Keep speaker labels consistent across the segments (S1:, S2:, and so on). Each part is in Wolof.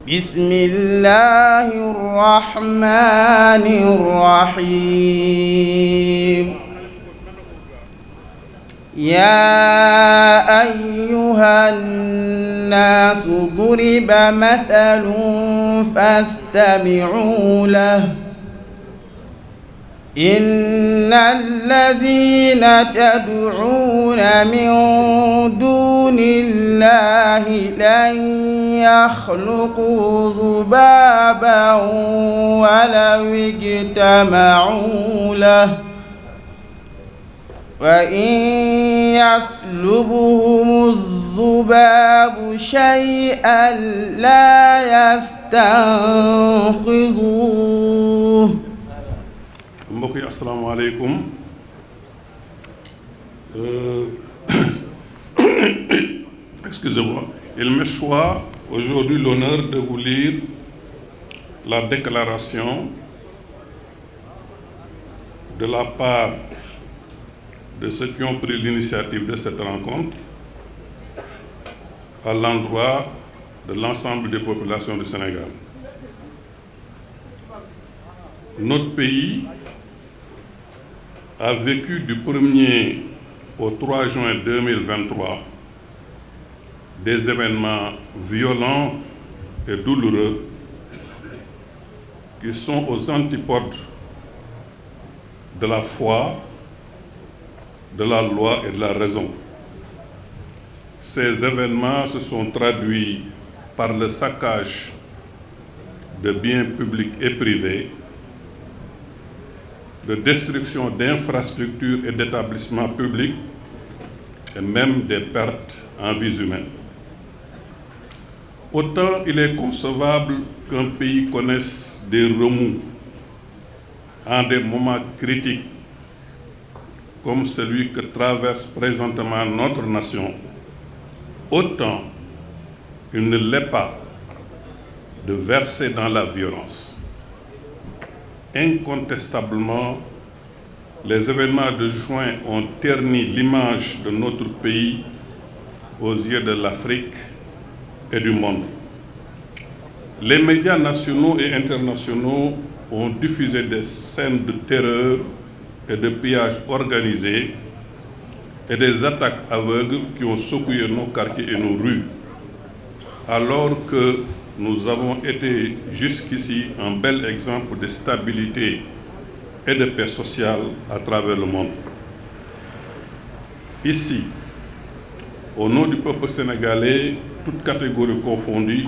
S1: بسم الله الرحمن الرحيم يا أيها الناس ضرب مثل فاستمعوا له إن الذين تدعون من دون الله لن يخلقوا ذبابا ولو اجتمعوا له وإن يسلبهم الذباب شيئا لا يستنقذوه.
S2: mbokk yi asalaamaaleykum excusez-moi, il me choisit aujourd'hui l'honneur de vous lire la déclaration de la part de ceux qui ont pris l'initiative de cette rencontre à l'endroit de l'ensemble des populations du Sénégal. Notre pays a vécu du 1er au 3 juin 2023 des événements violents et douloureux qui sont aux antipodes de la foi, de la loi et de la raison. Ces événements se sont traduits par le saccage de biens publics et privés, de destruction d'infrastructures et d'établissements publics et même des pertes en vies humaines. Autant il est concevable qu'un pays connaisse des remous en des moments critiques comme celui que traverse présentement notre nation, autant il ne l'est pas de verser dans la violence. Incontestablement, les événements de juin ont terni l'image de notre pays aux yeux de l'Afrique et du monde. Les médias nationaux et internationaux ont diffusé des scènes de terreur et de pillage organisés et des attaques aveugles qui ont secoué nos quartiers et nos rues, alors que nous avons été jusqu'ici un bel exemple de stabilité et de paix sociale à travers le monde. Ici, au nom du peuple sénégalais, toutes catégories confondues,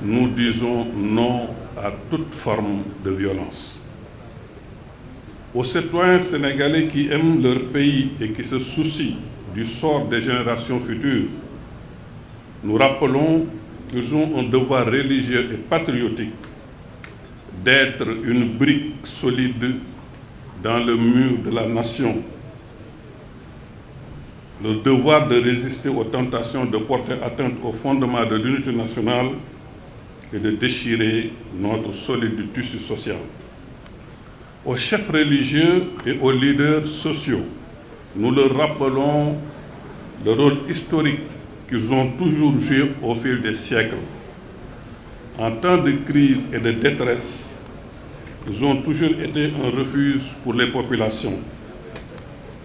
S2: nous disons non à toute forme de violence. Aux citoyens sénégalais qui aiment leur pays et qui se soucient du sort des générations futures, nous rappelons qu'ils ont un devoir religieux et patriotique d'être une brique solide dans le mur de la nation. Le devoir de résister aux tentations de porter atteinte aux fondements de l'unité nationale et de déchirer notre solide tissu social. Aux chefs religieux et aux leaders sociaux, nous leur rappelons le rôle historique qu'ils ont toujours joué au fil des siècles. En temps de crise et de détresse, ils ont toujours été un refuge pour les populations.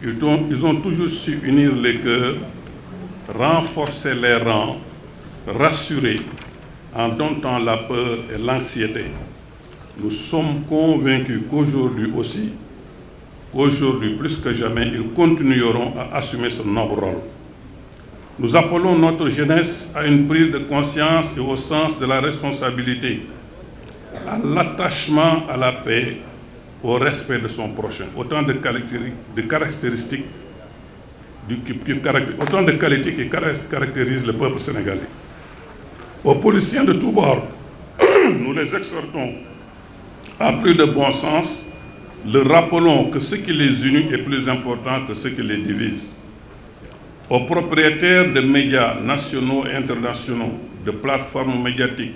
S2: Ils ont toujours su unir les cœurs, renforcer les rangs, rassurer en domptant la peur et l'anxiété. Nous sommes convaincus qu'aujourd'hui aussi, plus que jamais, ils continueront à assumer ce noble rôle. Nous appelons notre jeunesse à une prise de conscience et au sens de la responsabilité, à l'attachement à la paix, au respect de son prochain. Autant de caractéristiques qui caractérisent le peuple sénégalais. Aux policiers de tous bords, nous les exhortons à plus de bon sens, leur rappelons que ce qui les unit est plus important que ce qui les divise. Aux propriétaires de médias nationaux et internationaux, de plateformes médiatiques,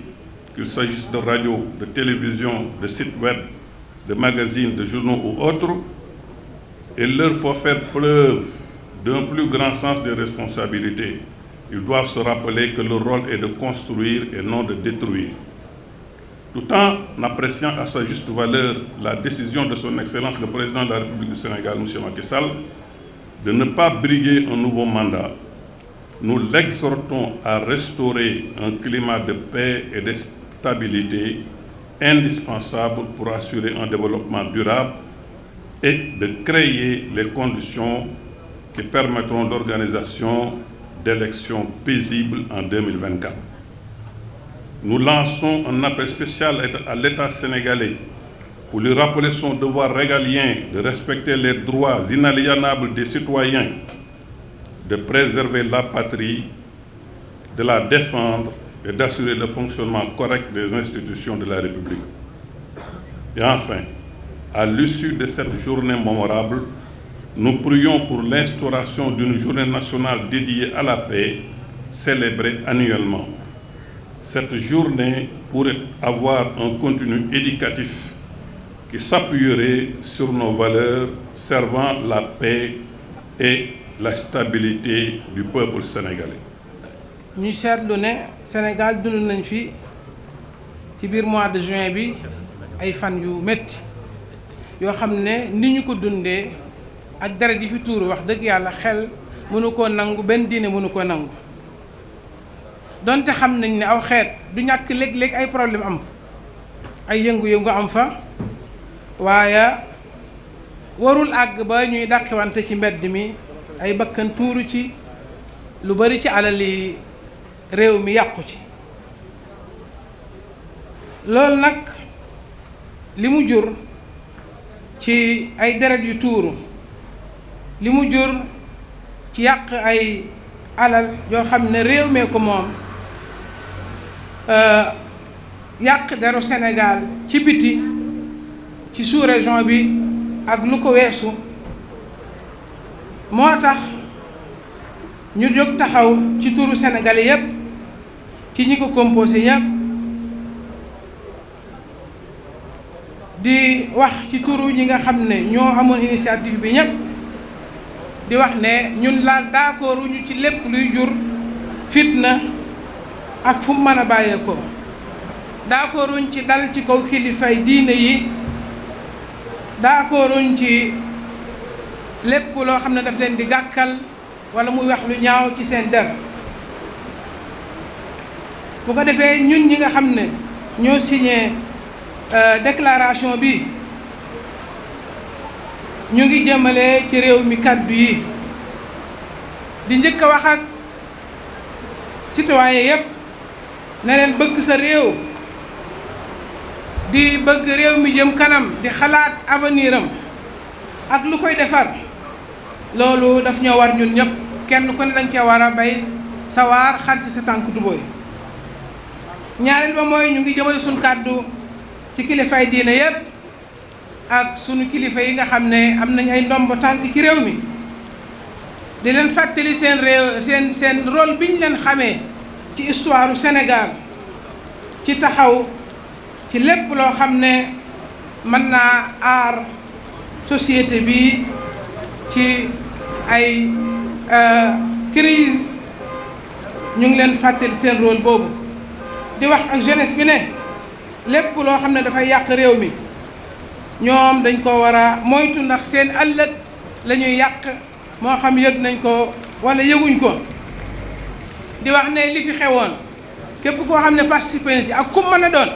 S2: qu'il s'agisse de radio, de télévision, de sites web, de magazines, de journaux ou autres, il leur faut faire preuve d'un plus grand sens de responsabilité ils doivent se rappeler que leur rôle est de construire et non de détruire. Tout en appréciant à sa juste valeur la décision de son Excellence le Président de la République du Sénégal, M. Macky Sall, de ne pas briguer un nouveau mandat, nous l'exhortons à restaurer un climat de paix et de stabilité indispensable pour assurer un développement durable et de créer les conditions qui permettront l'organisation d'élections paisibles en 2024. Nous lançons un appel spécial à l'État sénégalais pour lui rappeler son devoir régalien de respecter les droits inaliénables des citoyens, de préserver la patrie, de la défendre et d'assurer le fonctionnement correct des institutions de la République. Et enfin, à l'issue de cette journée mémorable, nous prions pour l'instauration d'une journée nationale dédiée à la paix, célébrée annuellement. Cette journée pourrait avoir un contenu éducatif qui s'appuierait sur nos valeurs servant la paix et la stabilité du peuple sénégalais.
S3: ñu seetlu ne Sénégal dund nañ fi ci biir mois de juin bi ay fan yu métti yoo xam ne ni ñu ko dundee ak dara di fi tuuru wax dëgg yàlla xel mënu koo nangu benn diine mënu koo nangu donte xam nañ ne aw xeet du ñàkk léeg-léeg ay problème am fa ay yëngu-yëngu am fa waaye warul àgg ba ñuy dàqiwante ci mbedd mi ay bakkan tuuru ci lu bari ci alali réew mi yàqu ci loolu nag li mu jur ci ay deret yu tuuru li mu jur ci yàq ay alal yoo xam ne réew mee ko moom yàq deru Sénégal ci biti ci sous-région bi ak lu ko weesu moo tax ñu jóg taxaw ci turu sénégalais yépp ci ñi ko composé ñépp di wax ci turu ñi nga xam ne ñoo amoon initiative bi ñépp di wax ne ñun laal d'accord ñu ci lépp luy jur fitna ak fu mu mën a bàyyeekoo d'accorduñ ci dal ci kaw kilifay diine yi d'accorduñ ci lépp loo xam ne daf leen di gàkkal wala muy wax lu ñaaw ci seen der bu ko defee ñun ñi nga xam ne ñoo signé déclaration bi ñu ngi jëmale ci réew mi kàddu yi di njëkk a wax ak citoyen yépp ne leen bëgg sa réew di bëgg réew mi jëm kanam di xalaat avenir am ak lu koy defar loolu daf ñoo war ñun ñëpp kenn ku ne danga ca war a bay sa waar xar ci sa tànk tubóoy ñaareel ba mooy ñu ngi jëmale suñu kàddu ci kilifay diine yépp ak sunu kilifa yi nga xam ne am nañ ay ndomb tànk ci réew mi di leen fàttali seen réew seen rôle bi ñu leen xamee ci histoire Sénégal ci taxaw ci lépp loo xam ne mën naa aar société bi ci ay crise ñu ngi leen fàttali seen rôle boobu di wax ak jeunesse bi ne lépp loo xam ne dafay yàq réew mi ñoom dañ ko war a moytu ndax seen ëllëg la ñuy yàq moo xam yëg nañ ko wala yëguñ ko di wax ne li fi xewoon képp koo xam ne participé na ci ak ku mën a doon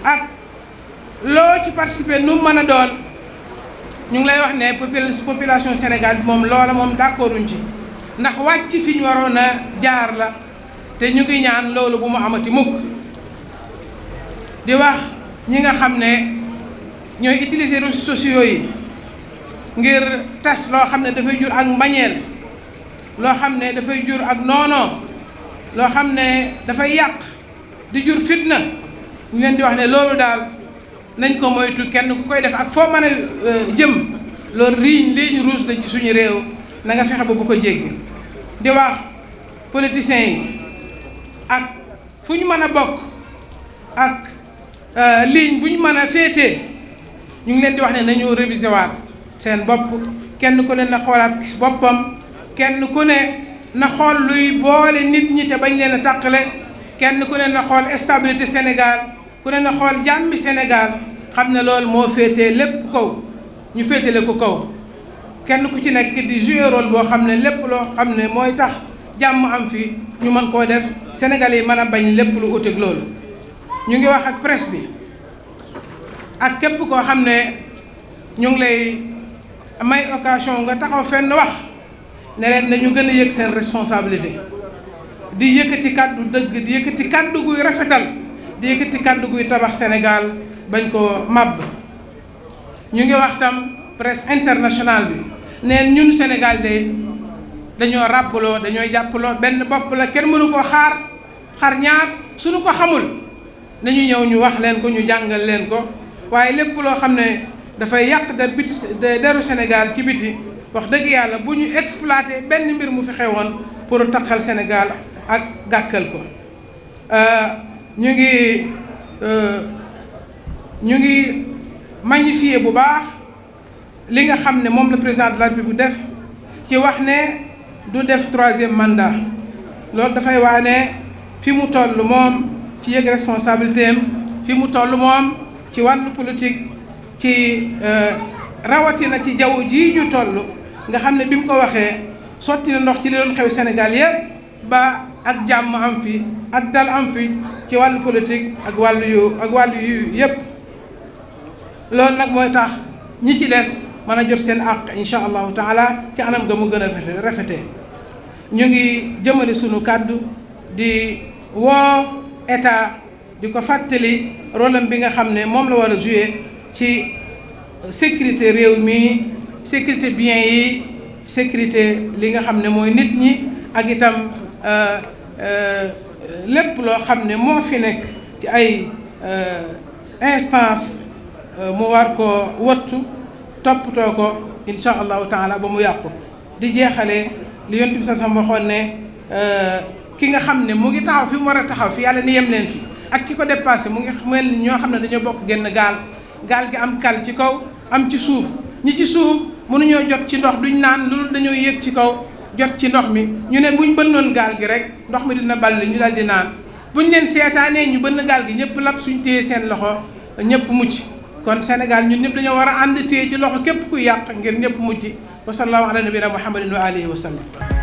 S3: ak loo ci participé nu mën a doon ñu ngi lay wax ne population Sénégal bi moom loola moom d'accorduñ ci ndax wàcc fi ñu waroon a jaar la te ñu ngi ñaan loolu bu mu amati mukk di wax ñi nga xam ne ñooy utiliser réseaux sociaux yi ngir tas loo xam ne dafay jur ak mbañeel loo xam ne dafay jur ak noonoo loo xam ne dafay yàq di jur fitna ñu leen di wax ne loolu daal nañ ko moytu kenn ku koy def ak foo mën a jëm loolu ligne rouge la ci suñu réew na nga fexe ba bu ko jéggi di wax politiciens yi ak fu ñu mën a bokk ak ligne bu ñu mën a féetee ñu ngi leen di wax ne nañu réviser waat seen bopp kenn ku ne na xoolaat boppam kenn ku ne na xool luy boole nit ñi te bañ leen a tàqale. kenn ku ne na xool stabilité Sénégal ku ne na xool jàmmi Sénégal xam ne loolu moo féetee lépp kaw ñu féetale ko kaw kenn ku ci nekk di jouer rôle boo xam ne lépp loo xam ne mooy tax jàmm am fi ñu mën koo def Sénégalais yi mën a bañ lépp lu uteeg loolu. ñu ngi wax ak presse bi ak képp koo xam ne ñu ngi lay may occasion nga taxaw fenn wax ne leen dañu gën a yëg seen responsabilité di yëkkati kàddu dëgg di yëkkati kàddu guy rafetal di yëkkati kàddu guy tabax Sénégal bañ ko màbb. ñu ngi wax tam presse internationale bi neen ñun Sénégal de dañoo ràbbaloo dañoo jàppaloo benn bopp la kenn mënu ko xar ñaar suñu ko xamul nañu ñëw ñu wax leen ko ñu jàngal leen ko waaye lépp loo xam ne dafay yàq deru Sénégal ci biti wax dëgg yàlla bu ñu exploité benn mbir mu fi xewoon pour taqal Sénégal ak gàkkal ko. ñu ngi magnifier bu baax li nga xam ne moom la président de la République def ci wax ne du def 3e mandat loolu dafay wax ne fi mu toll moom ci yëg responsabilité am fi mu toll moom ci wàllu politique ci rawatina ci jaww ji ñu toll nga xam ne bi mu ko waxee sotti na ndox ci li doon xew Sénégal yëpp ba ak jàmm am fi ak dal am fi ci wàllu politique ak wàllu yu yëpp. loolu nag mooy tax ñi ci des mën a jot seen àq incha allahu taala ci anam ga mu gën a rafetee. ñu ngi jëmale sunu kàddu di woo état di ko fàttali rôle am bi nga xam ne moom la war a jouer ci sécurité réew mi sécurité biens yi sécurité li nga xam ne mooy nit ñi ak itam lépp loo xam ne moo fi nekk ci ay instance mu war ko wattu toppatoo ko incha allahu taala ba mu yàqu. di jeexale li yonent bi sa sama waxoon ne ki nga xam ne mu ngi taxaw fi mu war a taxaw fi yàlla ni yem leen fi ak ki ko dépassé mu ngi mel ni ñoo xam ne dañoo bokk génn gaal gi am kal ci kaw am ci suuf ñi ci suuf mënuñoo jot ci ndox duñ naan loolu dañoo yéeg ci kaw jot ci ndox mi ñu ne buñ bënnoon gaal gi rek ndox mi dina ball ñu dal di naan buñ leen seetaanee ñu bënn gaal gi ñëpp lap suñ téye seen loxo ñëpp mucc. kon Sénégal ñun ñëpp dañoo war a ànd téye ci loxo képp kuy yàq ngir ñëpp mucc wa sallallahu ala nabina muhammadin wa alihi wa sallam.